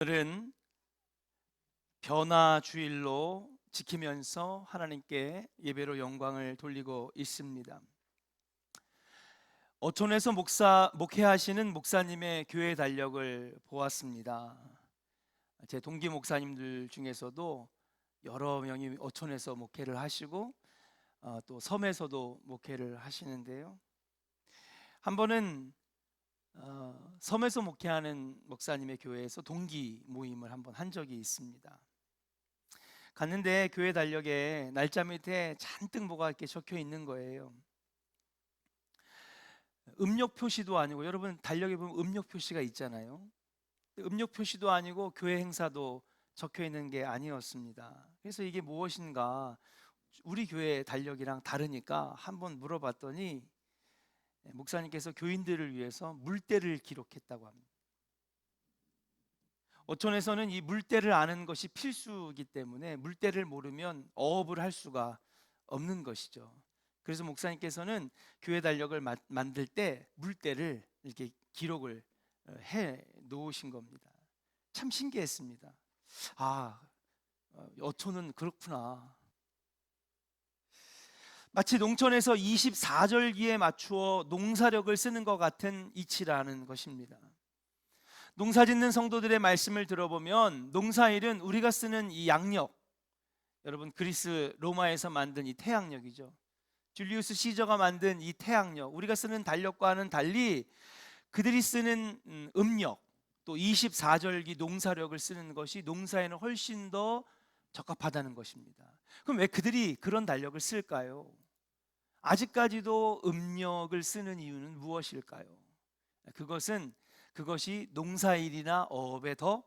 오늘은 변화 주일로 지키면서 하나님께 예배로 영광을 돌리고 있습니다. 어촌에서 목회하시는 목사님의 교회 달력을 보았습니다. 제 동기 목사님들 중에서도 여러 명이 어촌에서 목회를 하시고 또 섬에서도 목회를 하시는데요. 한 번은 섬에서 목회하는 목사님의 교회에서 동기 모임을 한번 한 적이 있습니다. 갔는데 교회 달력에 날짜 밑에 잔뜩 뭐가 이렇게 적혀 있는 거예요. 음력 표시도 아니고, 여러분 달력에 보면 음력 표시가 있잖아요. 음력 표시도 아니고 교회 행사도 적혀 있는 게 아니었습니다. 그래서 이게 무엇인가, 우리 교회 달력이랑 다르니까 한번 물어봤더니 목사님께서 교인들을 위해서 물때를 기록했다고 합니다. 어촌에서는 이 물때를 아는 것이 필수이기 때문에 물때를 모르면 어업을 할 수가 없는 것이죠. 그래서 목사님께서는 교회 달력을 만들 때 물때를 이렇게 기록을 해 놓으신 겁니다. 참 신기했습니다. 어촌은 그렇구나. 마치 농촌에서 24절기에 맞추어 농사력을 쓰는 것 같은 이치라는 것입니다. 농사짓는 성도들의 말씀을 들어보면 농사일은 우리가 쓰는 이 양력, 여러분 그리스 로마에서 만든 이 태양력이죠. 줄리우스 시저가 만든 이 태양력, 우리가 쓰는 달력과는 달리 그들이 쓰는 음력, 또 24절기 농사력을 쓰는 것이 농사에는 훨씬 더 적합하다는 것입니다. 그럼 왜 그들이 그런 달력을 쓸까요? 아직까지도 음력을 쓰는 이유는 무엇일까요? 그것이 농사일이나 어업에 더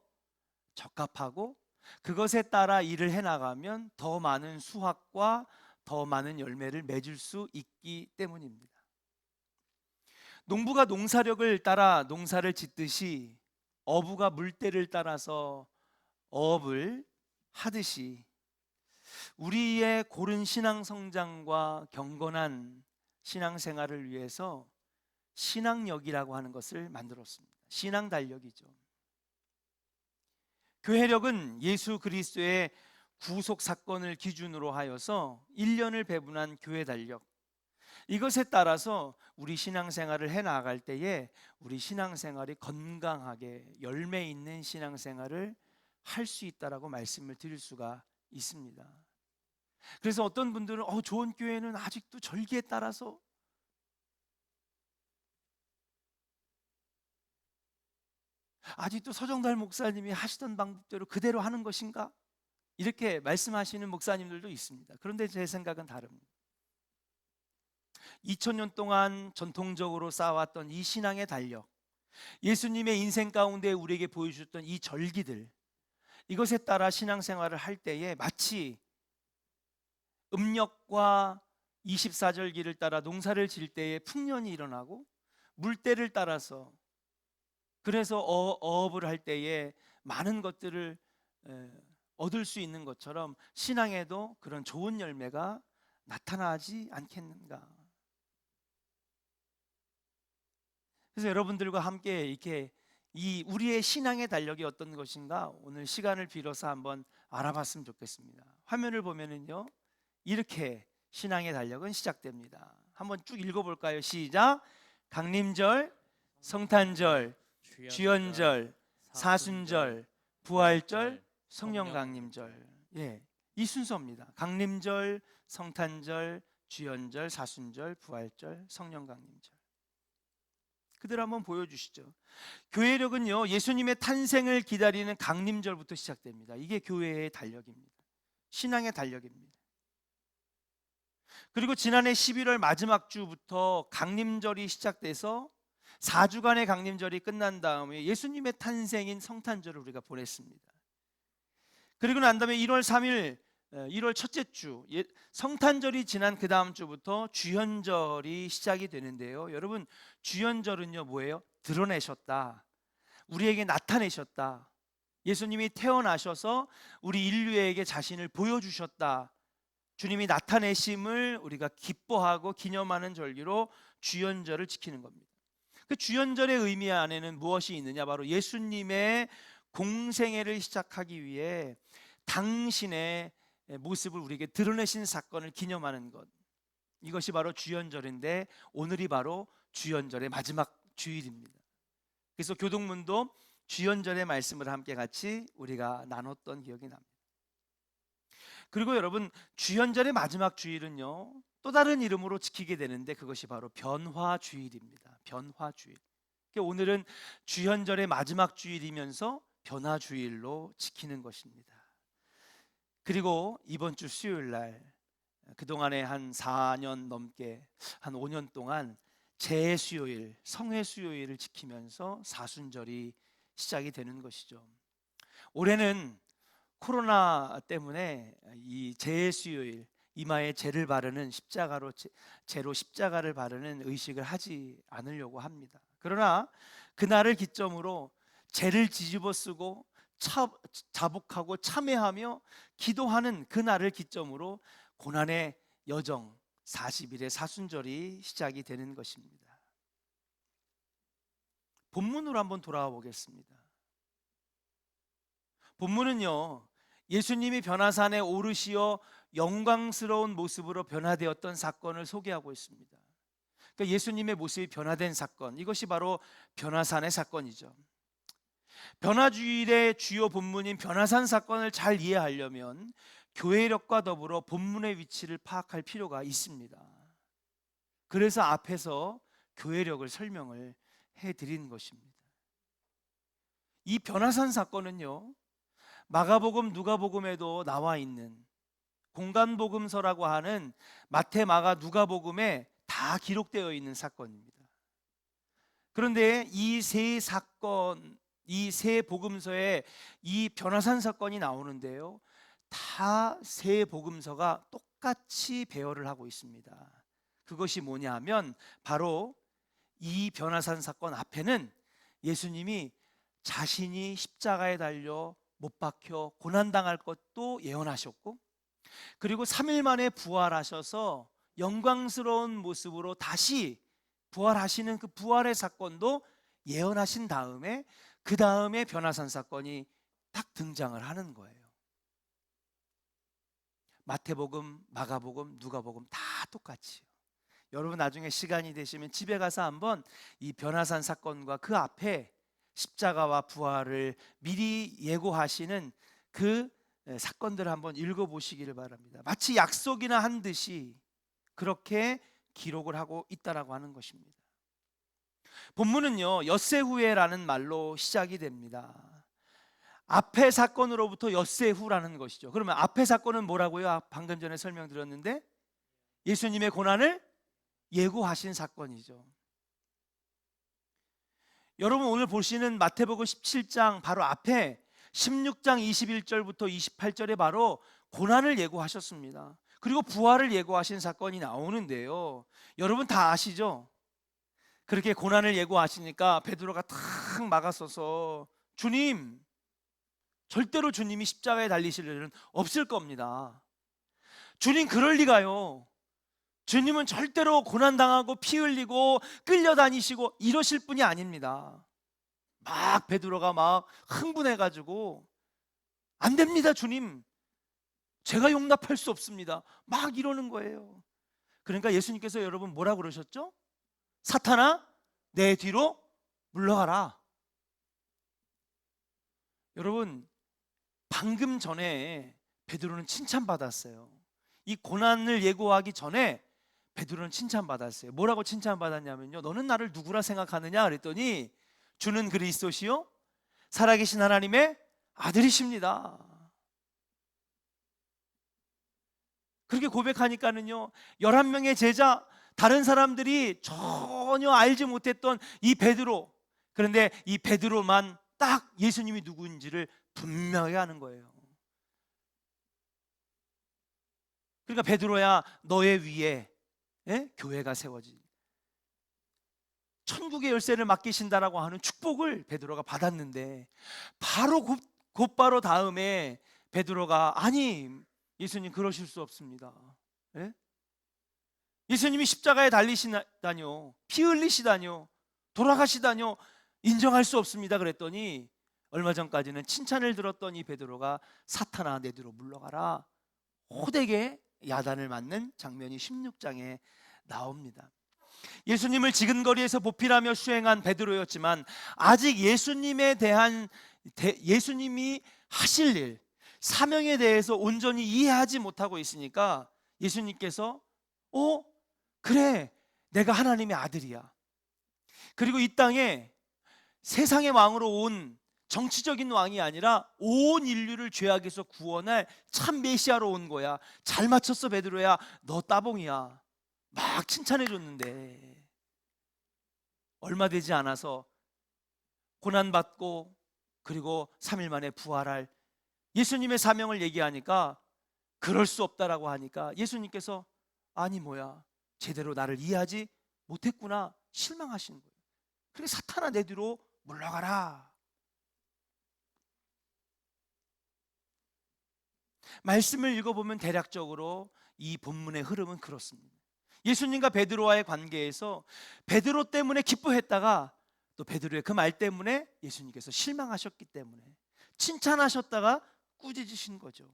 적합하고, 그것에 따라 일을 해나가면 더 많은 수확과 더 많은 열매를 맺을 수 있기 때문입니다. 농부가 농사력을 따라 농사를 짓듯이 어부가 물때를 따라서 어업을 하듯이 우리의 고른 신앙 성장과 경건한 신앙생활을 위해서 신앙력이라고 하는 것을 만들었습니다. 신앙 달력이죠. 교회력은 예수 그리스도의 구속 사건을 기준으로 하여서 1년을 배분한 교회 달력, 이것에 따라서 우리 신앙생활을 해나갈 때에 우리 신앙생활이 건강하게 열매 있는 신앙생활을 할 수 있다라고 말씀을 드릴 수가 있습니다. 그래서 어떤 분들은 좋은 교회는 아직도 절기에 따라서 아직도 서정달 목사님이 하시던 방법대로 그대로 하는 것인가? 이렇게 말씀하시는 목사님들도 있습니다. 그런데 제 생각은 다릅니다. 2000년 동안 전통적으로 쌓아왔던 이 신앙의 달력, 예수님의 인생 가운데 우리에게 보여주셨던 이 절기들, 이것에 따라 신앙생활을 할 때에 마치 음력과 24절기를 따라 농사를 지을 때에 풍년이 일어나고, 물때를 따라서 그래서 어업을 할 때에 많은 것들을 얻을 수 있는 것처럼 신앙에도 그런 좋은 열매가 나타나지 않겠는가. 그래서 여러분들과 함께 이렇게 이 우리의 신앙의 달력이 어떤 것인가 오늘 시간을 빌어서 한번 알아봤으면 좋겠습니다. 화면을 보면은요, 이렇게 신앙의 달력은 시작됩니다. 한번 쭉 읽어볼까요? 시작. 강림절, 성탄절, 주연절, 사순절, 부활절, 성령 강림절. 이 순서입니다. 강림절, 성탄절, 주연절, 사순절, 부활절, 성령 강림절. 그대로 한번 보여주시죠. 교회력은요, 예수님의 탄생을 기다리는 강림절부터 시작됩니다. 이게 교회의 달력입니다. 신앙의 달력입니다. 그리고 지난해 11월 마지막 주부터 강림절이 시작돼서 4주간의 강림절이 끝난 다음에 예수님의 탄생인 성탄절을 우리가 보냈습니다. 그리고 난 다음에 1월 3일 1월 첫째 주 성탄절이 지난 그 다음 주부터 주현절이 시작이 되는데요. 여러분, 주현절은요 뭐예요? 드러내셨다, 우리에게 나타내셨다, 예수님이 태어나셔서 우리 인류에게 자신을 보여주셨다, 주님이 나타내심을 우리가 기뻐하고 기념하는 절기로 주현절을 지키는 겁니다. 그 주현절의 의미 안에는 무엇이 있느냐, 바로 예수님의 공생애를 시작하기 위해 당신의 모습을 우리에게 드러내신 사건을 기념하는 것, 이것이 바로 주연절인데 오늘이 바로 주연절의 마지막 주일입니다. 그래서 교동문도 주연절의 말씀을 함께 같이 우리가 나눴던 기억이 납니다. 그리고 여러분, 주연절의 마지막 주일은요, 또 다른 이름으로 지키게 되는데 그것이 바로 변화주일입니다. 변화주일. 오늘은 주연절의 마지막 주일이면서 변화주일로 지키는 것입니다. 그리고 이번 주 수요일 날, 그동안에 한 4년 넘게, 한 5년 동안 재수요일, 성회수요일을 지키면서 사순절이 시작이 되는 것이죠. 올해는 코로나 때문에 이 재수요일, 이마에 재를 바르는 재로 십자가를 바르는 의식을 하지 않으려고 합니다. 그러나 그날을 기점으로 재를 뒤집어 쓰고 자복하고 참회하며 기도하는 그날을 기점으로 고난의 여정 40일의 사순절이 시작이 되는 것입니다. 본문으로 한번 돌아와 보겠습니다. 본문은요, 예수님이 변화산에 오르시어 영광스러운 모습으로 변화되었던 사건을 소개하고 있습니다. 그러니까 예수님의 모습이 변화된 사건, 이것이 바로 변화산의 사건이죠. 변화주일의 주요 본문인 변화산 사건을 잘 이해하려면 교회력과 더불어 본문의 위치를 파악할 필요가 있습니다. 그래서 앞에서 교회력을 설명을 해드린 것입니다. 이 변화산 사건은요, 마가복음, 누가복음에도 나와 있는 공간복음서라고 하는 마태, 마가, 누가복음에 다 기록되어 있는 사건입니다. 그런데 이 세 사건, 이 세 복음서에 이 변화산 사건이 나오는데요, 다 세 복음서가 똑같이 배열을 하고 있습니다. 그것이 뭐냐 하면 바로 이 변화산 사건 앞에는 예수님이 자신이 십자가에 달려 못 박혀 고난당할 것도 예언하셨고, 그리고 3일 만에 부활하셔서 영광스러운 모습으로 다시 부활하시는 그 부활의 사건도 예언하신 다음에 그 다음에 변화산 사건이 딱 등장을 하는 거예요. 마태복음, 마가복음, 누가복음 다 똑같이요. 여러분 나중에 시간이 되시면 집에 가서 한번 이 변화산 사건과 그 앞에 십자가와 부활을 미리 예고하시는 그 사건들을 한번 읽어보시기를 바랍니다. 마치 약속이나 한 듯이 그렇게 기록을 하고 있다라고 하는 것입니다. 본문은요, 엿새 후에라는 말로 시작이 됩니다. 앞의 사건으로부터 엿새 후라는 것이죠. 그러면 앞의 사건은 뭐라고요? 방금 전에 설명드렸는데 예수님의 고난을 예고하신 사건이죠. 여러분 오늘 보시는 마태복음 17장 바로 앞에 16장 21절부터 28절에 바로 고난을 예고하셨습니다. 그리고 부활을 예고하신 사건이 나오는데요, 여러분 다 아시죠? 그렇게 고난을 예고하시니까 베드로가 탁 막아서서 주님, 절대로 주님이 십자가에 달리실 일은 없을 겁니다. 주님 그럴 리가요. 주님은 절대로 고난당하고 피 흘리고 끌려다니시고 이러실 분이 아닙니다. 막 베드로가 막 흥분해가지고 안 됩니다 주님, 제가 용납할 수 없습니다 막 이러는 거예요. 그러니까 예수님께서 여러분 뭐라고 그러셨죠? 사탄아 내 뒤로 물러가라. 여러분 방금 전에 베드로는 칭찬받았어요. 이 고난을 예고하기 전에 베드로는 칭찬받았어요. 뭐라고 칭찬받았냐면요, 너는 나를 누구라 생각하느냐 그랬더니 주는 그리스도시요 살아계신 하나님의 아들이십니다. 그렇게 고백하니까는요, 11명의 제자, 다른 사람들이 전혀 알지 못했던 이 베드로, 그런데 이 베드로만 딱 예수님이 누구인지를 분명히 아는 거예요. 그러니까 베드로야 너의 위에 교회가 세워지, 천국의 열쇠를 맡기신다라고 하는 축복을 베드로가 받았는데 바로 곧바로 다음에 베드로가 아니 예수님 그러실 수 없습니다. 예수님이 십자가에 달리시다뇨, 피 흘리시다뇨, 돌아가시다뇨 인정할 수 없습니다 그랬더니 얼마 전까지는 칭찬을 들었던 이 베드로가 사탄아 내 뒤로 물러가라 호되게 야단을 맞는 장면이 16장에 나옵니다. 예수님을 지근거리에서 보필하며 수행한 베드로였지만 아직 예수님에 대한 예수님이 하실 일, 사명에 대해서 온전히 이해하지 못하고 있으니까 예수님께서 그래 내가 하나님의 아들이야, 그리고 이 땅에 세상의 왕으로 온 정치적인 왕이 아니라 온 인류를 죄악에서 구원할 참 메시아로 온 거야, 잘 맞췄어 베드로야, 너 따봉이야, 막 칭찬해 줬는데 얼마 되지 않아서 고난받고 그리고 3일 만에 부활할 예수님의 사명을 얘기하니까 그럴 수 없다라고 하니까 예수님께서 아니 뭐야 제대로 나를 이해하지 못했구나 실망하시는 거예요. 그래 사탄아 내 뒤로 물러가라. 말씀을 읽어보면 대략적으로 이 본문의 흐름은 그렇습니다. 예수님과 베드로와의 관계에서 베드로 때문에 기뻐했다가 또 베드로의 그 말 때문에 예수님께서 실망하셨기 때문에 칭찬하셨다가 꾸짖으신 거죠.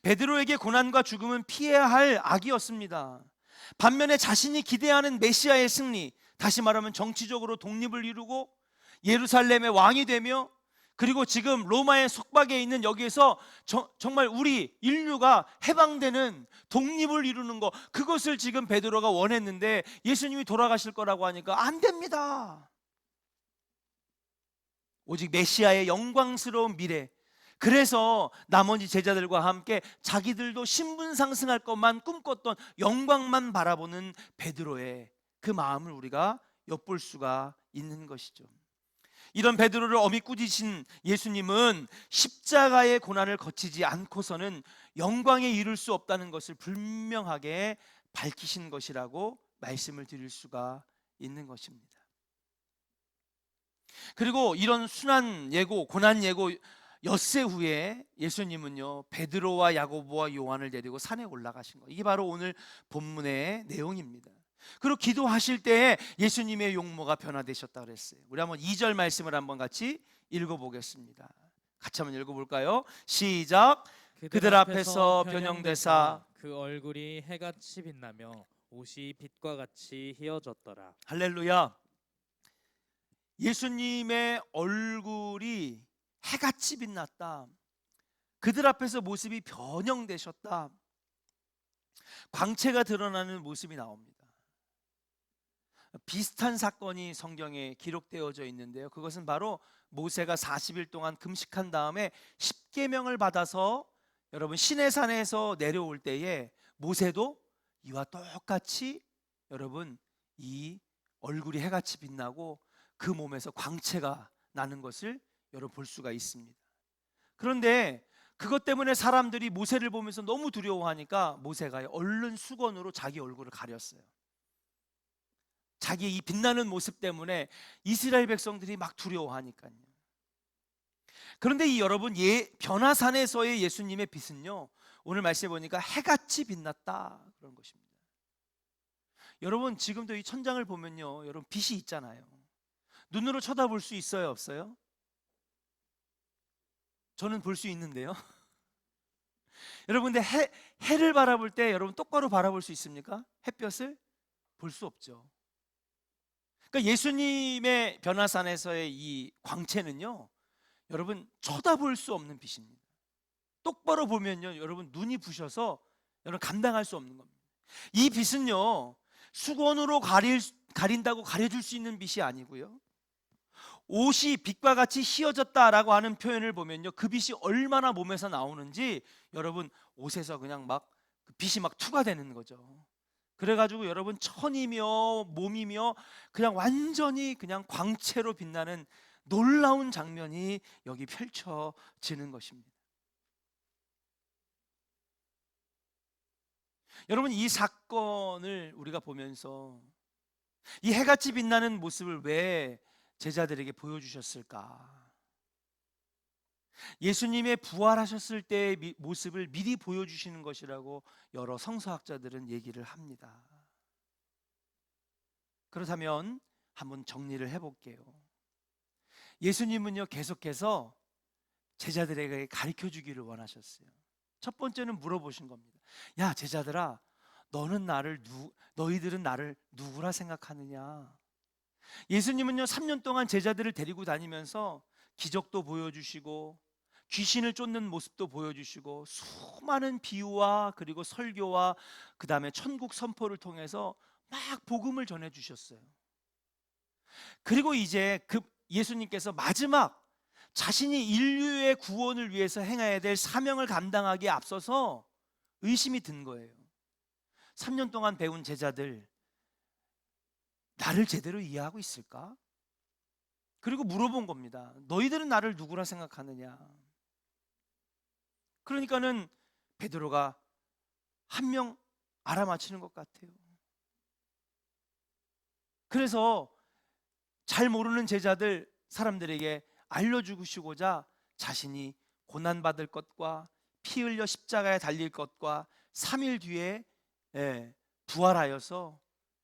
베드로에게 고난과 죽음은 피해야 할 악이었습니다. 반면에 자신이 기대하는 메시아의 승리, 다시 말하면 정치적으로 독립을 이루고 예루살렘의 왕이 되며 그리고 지금 로마의 속박에 있는 여기에서 정말 우리 인류가 해방되는 독립을 이루는 것, 그것을 지금 베드로가 원했는데 예수님이 돌아가실 거라고 하니까 안 됩니다. 오직 메시아의 영광스러운 미래, 그래서 나머지 제자들과 함께 자기들도 신분 상승할 것만 꿈꿨던 영광만 바라보는 베드로의 그 마음을 우리가 엿볼 수가 있는 것이죠. 이런 베드로를 어미 꾸짖으신 예수님은 십자가의 고난을 거치지 않고서는 영광에 이를 수 없다는 것을 분명하게 밝히신 것이라고 말씀을 드릴 수가 있는 것입니다. 그리고 이런 순환 예고, 고난 예고 엿새 후에 예수님은요 베드로와 야고보와 요한을 데리고 산에 올라가신 거예요. 이게 바로 오늘 본문의 내용입니다. 그리고 기도하실 때 예수님의 용모가 변화되셨다 그랬어요. 우리 한번 2절 말씀을 한번 같이 읽어보겠습니다. 같이 한번 읽어볼까요? 시작. 그들 앞에서 변형되사 그 얼굴이 해같이 빛나며 옷이 빛과 같이 희어졌더라. 할렐루야. 예수님의 얼굴이 해같이 빛났다. 그들 앞에서 모습이 변형되셨다. 광채가 드러나는 모습이 나옵니다. 비슷한 사건이 성경에 기록되어져 있는데요. 그것은 바로 모세가 40일 동안 금식한 다음에 십계명을 받아서 여러분 시내산에서 내려올 때에 모세도 이와 똑같이 여러분 이 얼굴이 해같이 빛나고 그 몸에서 광채가 나는 것을 여러분 볼 수가 있습니다. 그런데 그것 때문에 사람들이 모세를 보면서 너무 두려워하니까 모세가 얼른 수건으로 자기 얼굴을 가렸어요. 자기의 이 빛나는 모습 때문에 이스라엘 백성들이 막 두려워하니까요. 그런데 이 여러분 변화산에서의 예수님의 빛은요 오늘 말씀해 보니까 해같이 빛났다 그런 것입니다. 여러분 지금도 이 천장을 보면요 여러분 빛이 있잖아요. 눈으로 쳐다볼 수 있어요 없어요? 저는 볼 수 있는데요. 여러분 근데 해를 바라볼 때 여러분 똑바로 바라볼 수 있습니까? 햇볕을 볼 수 없죠. 그러니까 예수님의 변화산에서의 이 광채는요 여러분 쳐다볼 수 없는 빛입니다. 똑바로 보면요 여러분 눈이 부셔서 여러분 감당할 수 없는 겁니다. 이 빛은요 수건으로 가린다고 가려줄 수 있는 빛이 아니고요, 옷이 빛과 같이 휘어졌다라고 하는 표현을 보면요 그 빛이 얼마나 몸에서 나오는지 여러분 옷에서 그냥 막 그 빛이 막 투과되는 거죠. 그래가지고 여러분 천이며 몸이며 그냥 완전히 그냥 광채로 빛나는 놀라운 장면이 여기 펼쳐지는 것입니다. 여러분 이 사건을 우리가 보면서 이 해같이 빛나는 모습을 왜 제자들에게 보여주셨을까? 예수님의 부활하셨을 때의 모습을 미리 보여주시는 것이라고 여러 성서학자들은 얘기를 합니다. 그렇다면 한번 정리를 해볼게요. 예수님은요 계속해서 제자들에게 가르쳐 주기를 원하셨어요. 첫 번째는 물어보신 겁니다. 야 제자들아, 너희들은 나를 누구라 생각하느냐? 예수님은요 3년 동안 제자들을 데리고 다니면서 기적도 보여주시고 귀신을 쫓는 모습도 보여주시고 수많은 비유와 그리고 설교와 그 다음에 천국 선포를 통해서 막 복음을 전해주셨어요. 그리고 이제 그 예수님께서 마지막 자신이 인류의 구원을 위해서 행해야 될 사명을 감당하기에 앞서서 의심이 든 거예요. 3년 동안 배운 제자들 나를 제대로 이해하고 있을까? 그리고 물어본 겁니다. 너희들은 나를 누구라 생각하느냐? 그러니까는 베드로가 한 명 알아맞히는 것 같아요. 그래서 잘 모르는 제자들 사람들에게 알려주시고자 자신이 고난받을 것과 피 흘려 십자가에 달릴 것과 3일 뒤에 부활하여서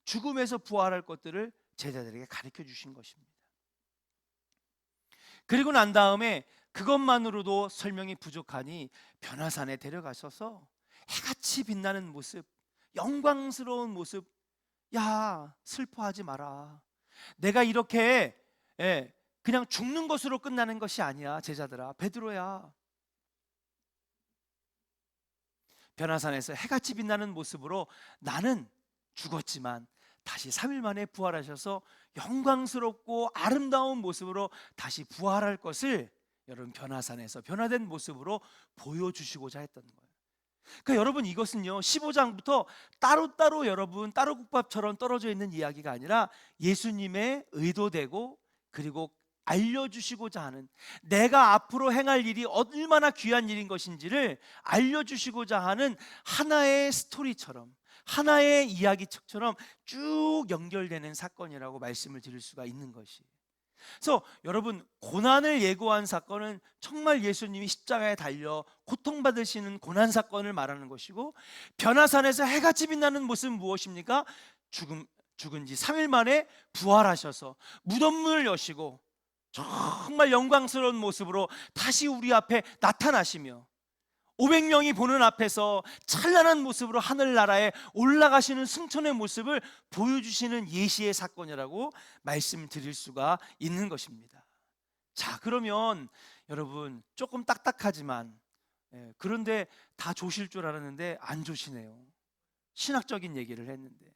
죽음에서 부활할 것들을 제자들에게 가르쳐 주신 것입니다. 그리고 난 다음에 그것만으로도 설명이 부족하니 변화산에 데려가셔서 해같이 빛나는 모습, 영광스러운 모습, 야 슬퍼하지 마라. 내가 이렇게 그냥 죽는 것으로 끝나는 것이 아니야. 제자들아, 베드로야, 변화산에서 해같이 빛나는 모습으로 나는 죽었지만 다시 3일 만에 부활하셔서 영광스럽고 아름다운 모습으로 다시 부활할 것을 여러분 변화산에서 변화된 모습으로 보여주시고자 했던 거예요. 그러니까 여러분 이것은요 15장부터 따로따로 여러분 따로국밥처럼 떨어져 있는 이야기가 아니라 예수님의 의도되고 그리고 알려주시고자 하는, 내가 앞으로 행할 일이 얼마나 귀한 일인 것인지를 알려주시고자 하는 하나의 스토리처럼, 하나의 이야기책처럼 쭉 연결되는 사건이라고 말씀을 드릴 수가 있는 것이. 그래서 여러분 고난을 예고한 사건은 정말 예수님이 십자가에 달려 고통받으시는 고난 사건을 말하는 것이고, 변화산에서 해같이 빛나는 모습은 무엇입니까? 죽은 지 3일 만에 부활하셔서 무덤문을 여시고 정말 영광스러운 모습으로 다시 우리 앞에 나타나시며 500명이 보는 앞에서 찬란한 모습으로 하늘나라에 올라가시는 승천의 모습을 보여주시는 예시의 사건이라고 말씀드릴 수가 있는 것입니다. 자, 그러면 여러분 조금 딱딱하지만 그런데 다 조실 줄 알았는데 안 조시네요. 신학적인 얘기를 했는데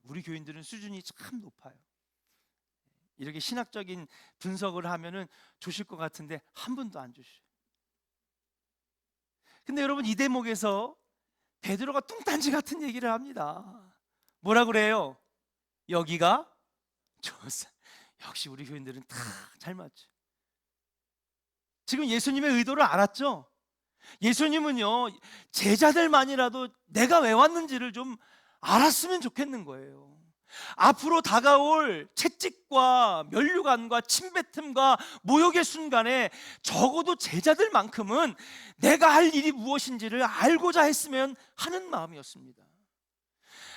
우리 교인들은 수준이 참 높아요. 이렇게 신학적인 분석을 하면은 조실 것 같은데 한 분도 안 조셔요. 근데 여러분 이 대목에서 베드로가 뚱딴지 같은 얘기를 합니다. 뭐라 그래요? 여기가 조사. 역시 우리 교인들은 다 잘 맞죠. 지금 예수님의 의도를 알았죠? 예수님은요 제자들만이라도 내가 왜 왔는지를 좀 알았으면 좋겠는 거예요. 앞으로 다가올 채찍과 면류관과 침뱉음과 모욕의 순간에 적어도 제자들만큼은 내가 할 일이 무엇인지를 알고자 했으면 하는 마음이었습니다.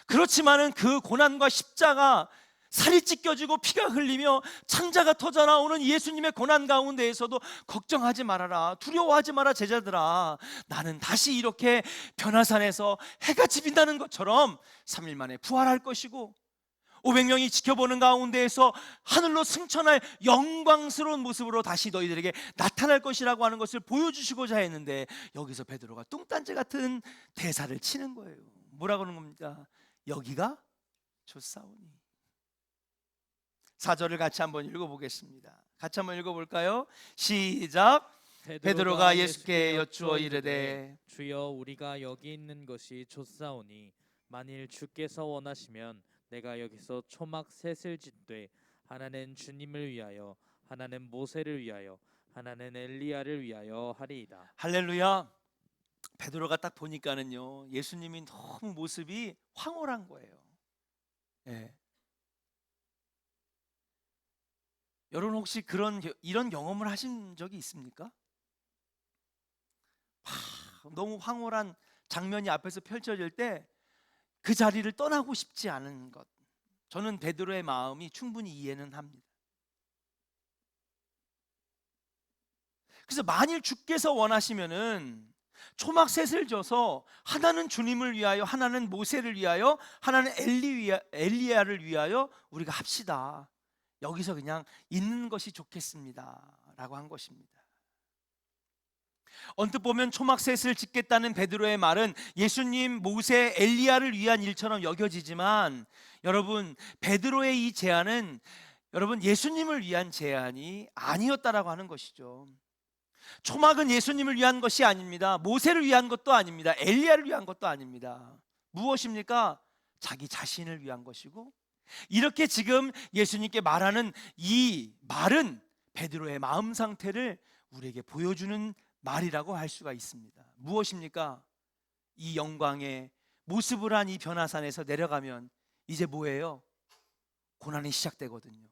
그렇지만은 그 고난과 십자가, 살이 찢겨지고 피가 흘리며 창자가 터져 나오는 예수님의 고난 가운데에서도 걱정하지 말아라, 두려워하지 마라 제자들아, 나는 다시 이렇게 변화산에서 해같이 빛나는 것처럼 3일 만에 부활할 것이고 500명이 지켜보는 가운데에서 하늘로 승천할 영광스러운 모습으로 다시 너희들에게 나타날 것이라고 하는 것을 보여주시고자 했는데, 여기서 베드로가 뚱딴지 같은 대사를 치는 거예요. 뭐라고 하는 겁니까? 여기가 좋사오니. 4절을 같이 한번 읽어보겠습니다. 같이 한번 읽어볼까요? 시작. 베드로가 예수께 여쭈어 이르되 주여, 우리가 여기 있는 것이 좋사오니 만일 주께서 원하시면 내가 여기서 초막 셋을 짓되 하나는 주님을 위하여, 하나는 모세를 위하여, 하나는 엘리야를 위하여 하리이다. 할렐루야. 베드로가 딱 보니까는요 예수님이 너무 모습이 황홀한 거예요. 여러분 혹시 이런 경험을 하신 적이 있습니까? 너무 황홀한 장면이 앞에서 펼쳐질 때 그 자리를 떠나고 싶지 않은 것, 저는 베드로의 마음이 충분히 이해는 합니다. 그래서 만일 주께서 원하시면은 초막셋을 져서 하나는 주님을 위하여, 하나는 모세를 위하여, 하나는 엘리야를 위하여 우리가 합시다. 여기서 그냥 있는 것이 좋겠습니다 라고 한 것입니다. 언뜻 보면 초막셋을 짓겠다는 베드로의 말은 예수님, 모세, 엘리야를 위한 일처럼 여겨지지만, 여러분, 베드로의 이 제안은 여러분 예수님을 위한 제안이 아니었다라고 하는 것이죠. 초막은 예수님을 위한 것이 아닙니다. 모세를 위한 것도 아닙니다. 엘리야를 위한 것도 아닙니다. 무엇입니까? 자기 자신을 위한 것이고, 이렇게 지금 예수님께 말하는 이 말은 베드로의 마음 상태를 우리에게 보여주는 말이라고 할 수가 있습니다. 무엇입니까? 이 영광의 모습을 한 이 변화산에서 내려가면 이제 뭐예요? 고난이 시작되거든요.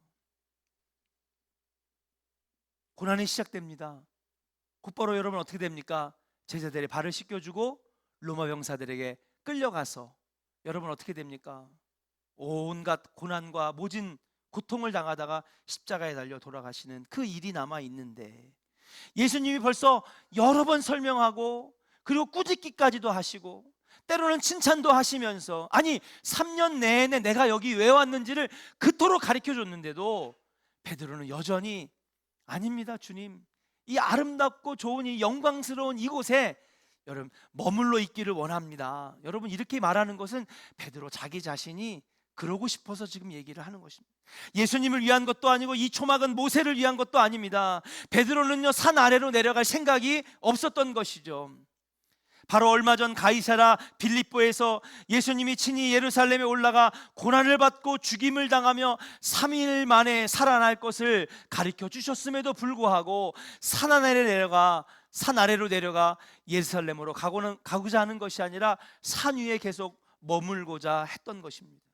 고난이 시작됩니다. 곧바로 여러분 어떻게 됩니까? 제자들의 발을 씻겨주고 로마 병사들에게 끌려가서 여러분 어떻게 됩니까? 온갖 고난과 모진 고통을 당하다가 십자가에 달려 돌아가시는 그 일이 남아 있는데, 예수님이 벌써 여러 번 설명하고 그리고 꾸짖기까지도 하시고 때로는 칭찬도 하시면서, 아니 3년 내내 내가 여기 왜 왔는지를 그토록 가르쳐 줬는데도 베드로는 여전히 아닙니다 주님, 이 아름답고 좋은 이 영광스러운 이곳에 여러분 머물러 있기를 원합니다. 여러분 이렇게 말하는 것은 베드로 자기 자신이 그러고 싶어서 지금 얘기를 하는 것입니다. 예수님을 위한 것도 아니고 이 초막은 모세를 위한 것도 아닙니다. 베드로는요 산 아래로 내려갈 생각이 없었던 것이죠. 바로 얼마 전 가이사라 빌립보에서 예수님이 친히 예루살렘에 올라가 고난을 받고 죽임을 당하며 3일 만에 살아날 것을 가르쳐 주셨음에도 불구하고 산 아래로 내려가 예루살렘으로 가고자 하는 것이 아니라 산 위에 계속 머물고자 했던 것입니다.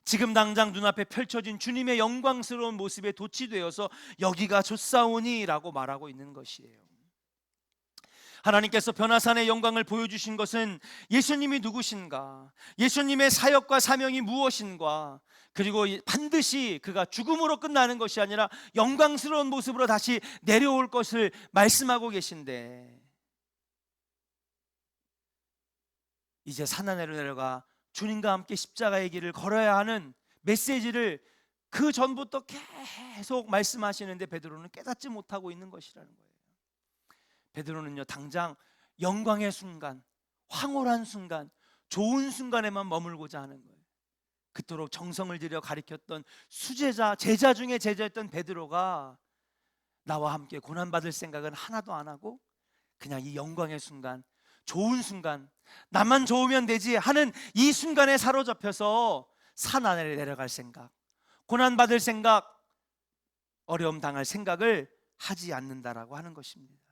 지금 당장 눈앞에 펼쳐진 주님의 영광스러운 모습에 도취되어서 여기가 좋사오니라고 말하고 있는 것이에요. 하나님께서 변화산의 영광을 보여주신 것은 예수님이 누구신가, 예수님의 사역과 사명이 무엇인가, 그리고 반드시 그가 죽음으로 끝나는 것이 아니라 영광스러운 모습으로 다시 내려올 것을 말씀하고 계신데, 이제 산안으로 내려가 주님과 함께 십자가의 길을 걸어야 하는 메시지를 그 전부터 계속 말씀하시는데 베드로는 깨닫지 못하고 있는 것이라는 거예요. 베드로는요 당장 영광의 순간, 황홀한 순간, 좋은 순간에만 머물고자 하는 거예요. 그토록 정성을 들여 가르쳤던 수제자, 제자 중에 제자였던 베드로가 나와 함께 고난받을 생각은 하나도 안 하고 그냥 이 영광의 순간, 좋은 순간, 나만 좋으면 되지 하는 이 순간에 사로잡혀서 산 아래로 내려갈 생각, 고난받을 생각, 어려움 당할 생각을 하지 않는다라고 하는 것입니다.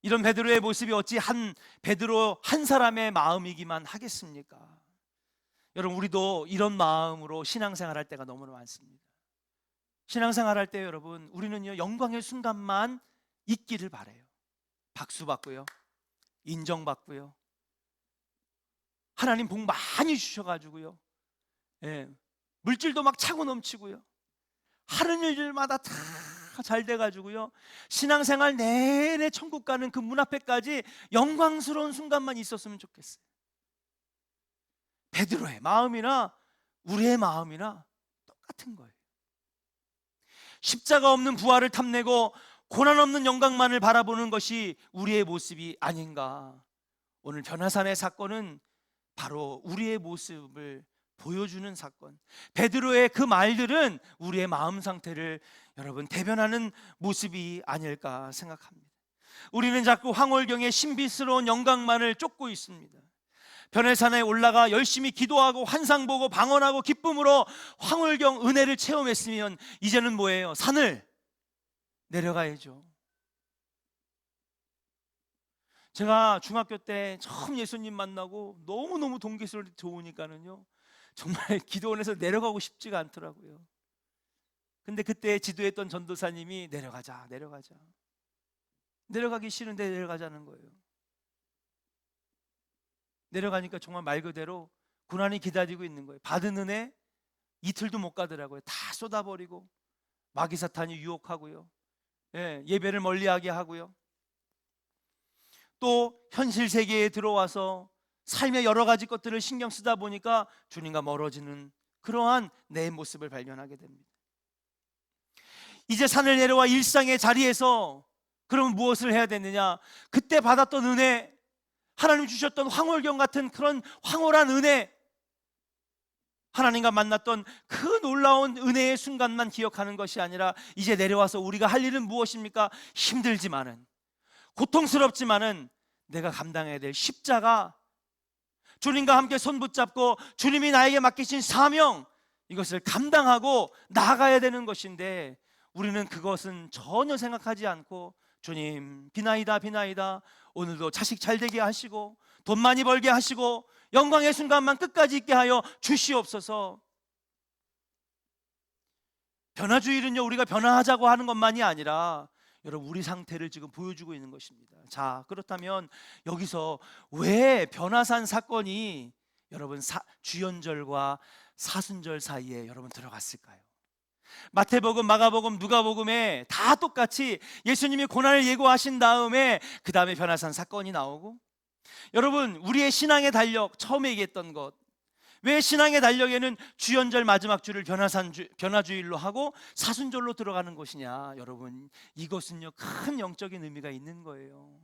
이런 베드로의 모습이 어찌 베드로 한 사람의 마음이기만 하겠습니까? 여러분 우리도 이런 마음으로 신앙생활 할 때가 너무나 많습니다. 신앙생활 할 때 여러분 우리는요 영광의 순간만 있기를 바라요. 박수 받고요, 인정받고요, 하나님 복 많이 주셔가지고요, 물질도 막 차고 넘치고요, 하는 일들마다 다 잘 돼가지고요, 신앙생활 내내 천국 가는 그 문 앞에까지 영광스러운 순간만 있었으면 좋겠어요. 베드로의 마음이나 우리의 마음이나 똑같은 거예요. 십자가 없는 부활을 탐내고 고난 없는 영광만을 바라보는 것이 우리의 모습이 아닌가. 오늘 변화산의 사건은 바로 우리의 모습을 보여주는 사건, 베드로의 그 말들은 우리의 마음 상태를 여러분 대변하는 모습이 아닐까 생각합니다. 우리는 자꾸 황홀경의 신비스러운 영광만을 쫓고 있습니다. 변화산에 올라가 열심히 기도하고 환상 보고 방언하고 기쁨으로 황홀경 은혜를 체험했으면 이제는 뭐예요? 산을 내려가야죠. 제가 중학교 때 처음 예수님 만나고 너무너무 동기스러워 좋으니까는요 정말 기도원에서 내려가고 싶지가 않더라고요. 근데 그때 지도했던 전도사님이 내려가자 내려가기 싫은데 내려가자는 거예요. 내려가니까 정말 말 그대로 고난이 기다리고 있는 거예요. 받은 은혜 이틀도 못 가더라고요. 다 쏟아버리고 마귀사탄이 유혹하고요, 예배를 멀리하게 하고요. 또 현실 세계에 들어와서 삶의 여러 가지 것들을 신경 쓰다 보니까 주님과 멀어지는 그러한 내 모습을 발견하게 됩니다. 이제 산을 내려와 일상의 자리에서 그럼 무엇을 해야 되느냐? 그때 받았던 은혜, 하나님 주셨던 황홀경 같은 그런 황홀한 은혜, 하나님과 만났던 그 놀라운 은혜의 순간만 기억하는 것이 아니라 이제 내려와서 우리가 할 일은 무엇입니까? 힘들지만은, 고통스럽지만은 내가 감당해야 될 십자가, 주님과 함께 손 붙잡고 주님이 나에게 맡기신 사명, 이것을 감당하고 나아가야 되는 것인데 우리는 그것은 전혀 생각하지 않고 주님 비나이다 비나이다, 오늘도 자식 잘 되게 하시고 돈 많이 벌게 하시고 영광의 순간만 끝까지 있게 하여 주시옵소서. 변화주의는요, 우리가 변화하자고 하는 것만이 아니라 여러분 우리 상태를 지금 보여주고 있는 것입니다. 자, 그렇다면 여기서 왜 변화산 사건이 여러분 주연절과 사순절 사이에 여러분 들어갔을까요? 마태복음, 마가복음, 누가복음에 다 똑같이 예수님이 고난을 예고하신 다음에 그 다음에 변화산 사건이 나오고, 여러분 우리의 신앙의 달력, 처음에 얘기했던 것, 왜 신앙의 달력에는 주연절 마지막 주를 변화주일로 하고 사순절로 들어가는 것이냐? 여러분 이것은요 큰 영적인 의미가 있는 거예요.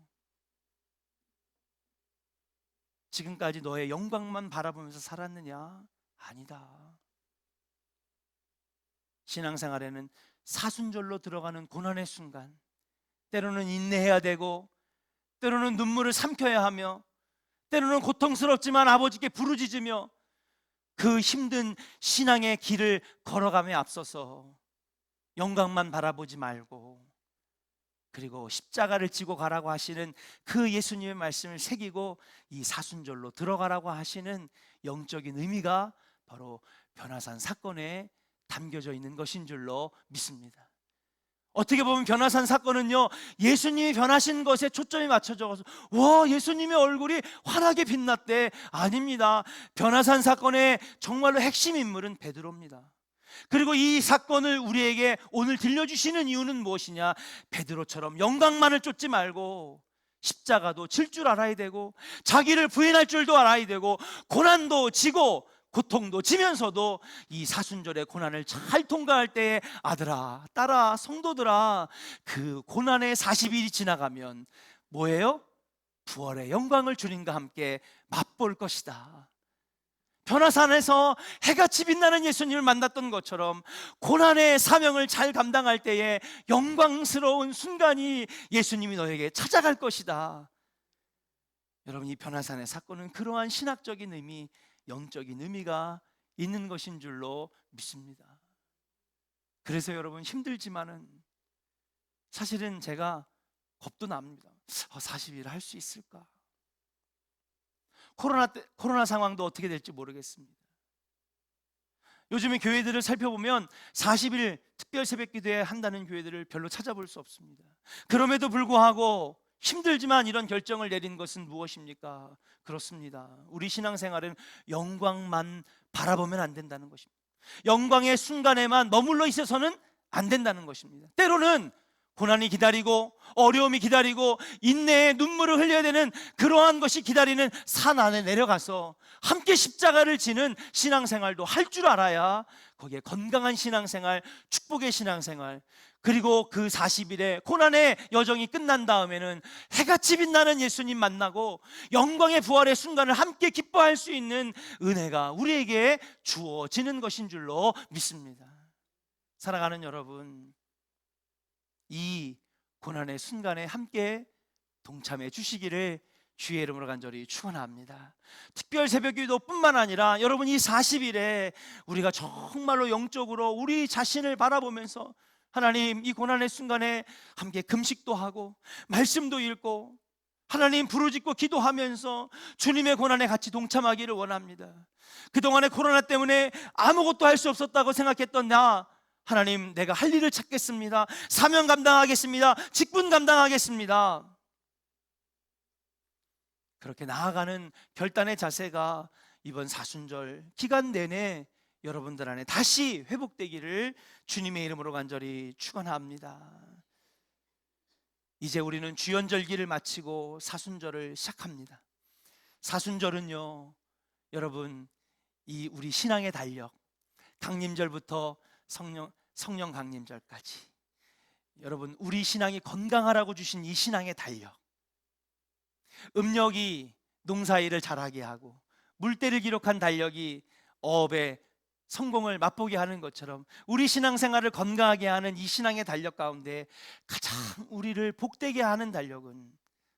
지금까지 너의 영광만 바라보면서 살았느냐? 아니다. 신앙생활에는 사순절로 들어가는 고난의 순간, 때로는 인내해야 되고 때로는 눈물을 삼켜야 하며 때로는 고통스럽지만 아버지께 부르짖으며 그 힘든 신앙의 길을 걸어감에 앞서서 영광만 바라보지 말고, 그리고 십자가를 지고 가라고 하시는 그 예수님의 말씀을 새기고 이 사순절로 들어가라고 하시는 영적인 의미가 바로 변화산 사건에 담겨져 있는 것인 줄로 믿습니다. 어떻게 보면 변화산 사건은요, 예수님이 변하신 것에 초점이 맞춰져서 와, 예수님의 얼굴이 환하게 빛났대. 아닙니다. 변화산 사건의 정말로 핵심 인물은 베드로입니다. 그리고 이 사건을 우리에게 오늘 들려주시는 이유는 무엇이냐? 베드로처럼 영광만을 쫓지 말고 십자가도 질 줄 알아야 되고 자기를 부인할 줄도 알아야 되고 고난도 지고 고통도 지면서도 이 사순절의 고난을 잘 통과할 때에 아들아, 딸아, 성도들아, 그 고난의 40일이 지나가면 뭐예요? 부활의 영광을 주님과 함께 맛볼 것이다. 변화산에서 해같이 빛나는 예수님을 만났던 것처럼 고난의 사명을 잘 감당할 때에 영광스러운 순간이 예수님이 너에게 찾아갈 것이다. 여러분 이 변화산의 사건은 그러한 신학적인 의미, 영적인 의미가 있는 것인 줄로 믿습니다. 그래서 여러분 힘들지만은 사실은 제가 겁도 납니다. 40일 할 수 있을까? 코로나 상황도 어떻게 될지 모르겠습니다. 요즘에 교회들을 살펴보면 40일 특별 새벽 기도회 한다는 교회들을 별로 찾아볼 수 없습니다. 그럼에도 불구하고 힘들지만 이런 결정을 내린 것은 무엇입니까? 그렇습니다. 우리 신앙생활은 영광만 바라보면 안 된다는 것입니다. 영광의 순간에만 머물러 있어서는 안 된다는 것입니다. 때로는 고난이 기다리고 어려움이 기다리고 인내의 눈물을 흘려야 되는 그러한 것이 기다리는 산 안에 내려가서 함께 십자가를 지는 신앙생활도 할 줄 알아야 거기에 건강한 신앙생활, 축복의 신앙생활, 그리고 그 40일의 고난의 여정이 끝난 다음에는 해같이 빛나는 예수님 만나고 영광의 부활의 순간을 함께 기뻐할 수 있는 은혜가 우리에게 주어지는 것인 줄로 믿습니다. 사랑하는 여러분, 이 고난의 순간에 함께 동참해 주시기를 주의 이름으로 간절히 축원합니다. 특별 새벽기도 뿐만 아니라 여러분 이 40일에 우리가 정말로 영적으로 우리 자신을 바라보면서 하나님 이 고난의 순간에 함께 금식도 하고 말씀도 읽고 하나님 부르짖고 기도하면서 주님의 고난에 같이 동참하기를 원합니다. 그동안에 코로나 때문에 아무것도 할 수 없었다고 생각했던 나, 하나님 내가 할 일을 찾겠습니다. 사명 감당하겠습니다. 직분 감당하겠습니다. 그렇게 나아가는 결단의 자세가 이번 사순절 기간 내내 여러분들 안에 다시 회복되기를 주님의 이름으로 간절히 축원합니다. 이제 우리는 주연절기를 마치고 사순절을 시작합니다. 사순절은요, 여러분, 이 우리 신앙의 달력, 강림절부터 성령 강림절까지, 여러분, 우리 신앙이 건강하라고 주신 이 신앙의 달력, 음력이 농사일을 잘하게 하고 물때를 기록한 달력이 어업의 성공을 맛보게 하는 것처럼, 우리 신앙생활을 건강하게 하는 이 신앙의 달력 가운데 가장 우리를 복되게 하는 달력은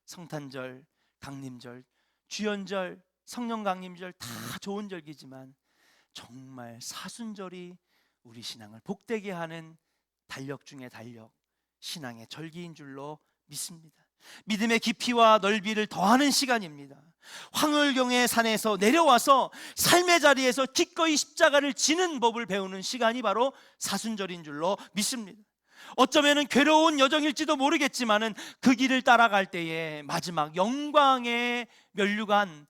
성탄절, 강림절, 주연절, 성령 강림절 다 좋은 절기지만 정말 사순절이 우리 신앙을 복되게 하는 달력 중에 달력, 신앙의 절기인 줄로 믿습니다. 믿음의 깊이와 넓이를 더하는 시간입니다. 황홀경의 산에서 내려와서 삶의 자리에서 기꺼이 십자가를 지는 법을 배우는 시간이 바로 사순절인 줄로 믿습니다. 어쩌면 괴로운 여정일지도 모르겠지만 그 길을 따라갈 때에 마지막 영광의 면류관,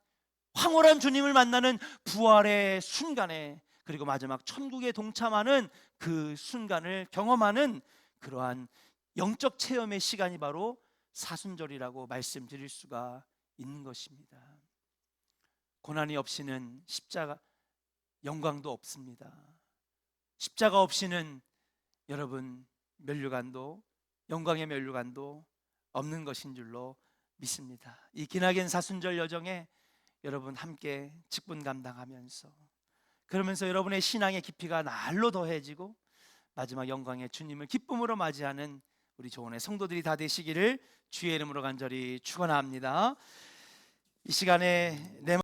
황홀한 주님을 만나는 부활의 순간에, 그리고 마지막 천국에 동참하는 그 순간을 경험하는 그러한 영적 체험의 시간이 바로 사순절이라고 말씀드릴 수가 있는 것입니다. 고난이 없이는 십자가 영광도 없습니다. 십자가 없이는 여러분 면류관도, 영광의 면류관도 없는 것인 줄로 믿습니다. 이 기나긴 사순절 여정에 여러분 함께 직분 감당하면서, 그러면서 여러분의 신앙의 깊이가 날로 더해지고 마지막 영광의 주님을 기쁨으로 맞이하는 우리 조원의 성도들이 다 되시기를 주의 이름으로 간절히 축원합니다. 이 시간에 내